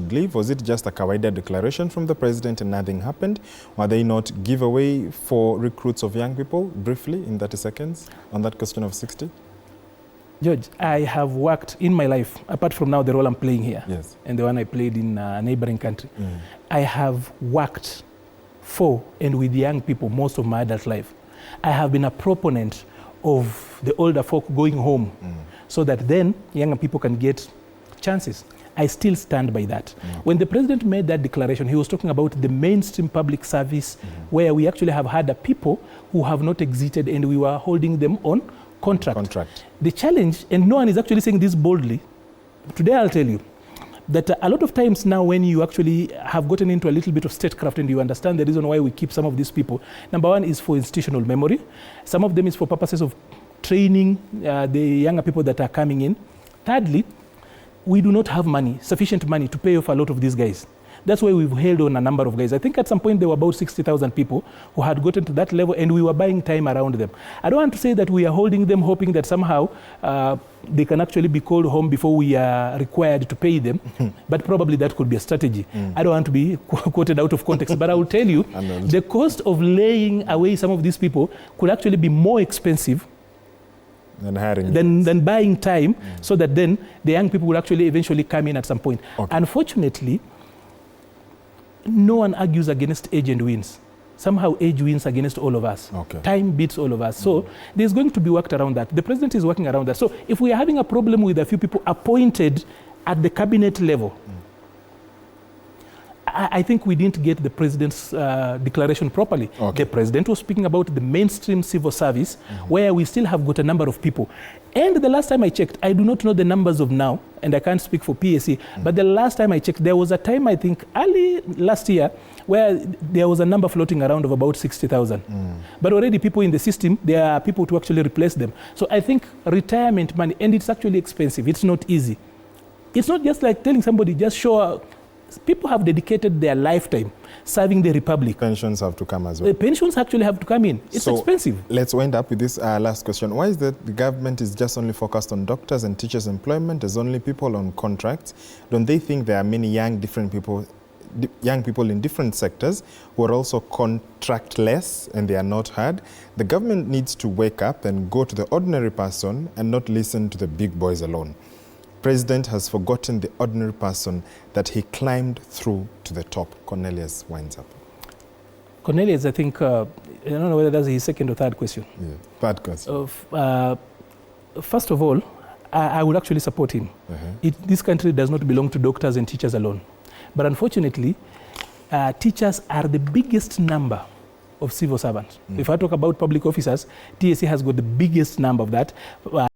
should leave? Was it just a kawaida declaration from the president and nothing happened? Were they not giveaway for recruits of young people? Briefly, in 30 seconds, on that question of 60. George, I have worked in my life, apart from now the role I'm playing here, yes, and the one I played in a neighboring country. I have worked for and with young people most of my adult life. I have been a proponent of the older folk going home so that then younger people can get chances. I still stand by that. When the president made that declaration, he was talking about the mainstream public service where we actually have had people who have not exited and we were holding them on contract. The challenge, and no one is actually saying this boldly, today I'll tell you, that a lot of times now when you actually have gotten into a little bit of statecraft and you understand the reason why we keep some of these people, number one is for institutional memory. Some of them is for purposes of training the younger people that are coming in. Thirdly, we do not have money, sufficient money to pay off a lot of these guys. That's why we've held on a number of guys. I think at some point there were about 60,000 people who had gotten to that level and we were buying time around them. I don't want to say that we are holding them hoping that somehow they can actually be called home before we are required to pay them, but probably that could be a strategy. I don't want to be quoted out of context, but I will tell you, the cost of laying away some of these people could actually be more expensive than buying time, so that then the young people will actually eventually come in at some point. Unfortunately, no one argues against age and wins. Somehow age wins against all of us. Time beats all of us. So there's going to be worked around that. The president is working around that. So if we are having a problem with a few people appointed at the cabinet level, I think we didn't get the president's declaration properly. The president was speaking about the mainstream civil service, where we still have got a number of people. And the last time I checked, I do not know the numbers of now, and I can't speak for PSC, but the last time I checked, there was a time, I think, early last year, where there was a number floating around of about 60,000. But already people in the system, there are people to actually replace them. So I think retirement money, and it's actually expensive, it's not easy. It's not just like telling somebody, just show up. People have dedicated their lifetime serving the republic. Pensions have to come as well. The pensions actually have to come in. It's expensive. Let's wind up with this last question. Why is that the government is just only focused on doctors and teachers' employment as only people on contracts? Don't they think there are many young people in different sectors who are also contractless and they are not heard? The government needs to wake up and go to the ordinary person and not listen to the big boys alone. President has forgotten the ordinary person that he climbed through to the top. Cornelius winds up. Cornelius, I think, I don't know whether that's his second or third question. Third question. First of all, I would actually support him. This country does not belong to doctors and teachers alone. But unfortunately, teachers are the biggest number of civil servants. If I talk about public officers, TSC has got the biggest number of that.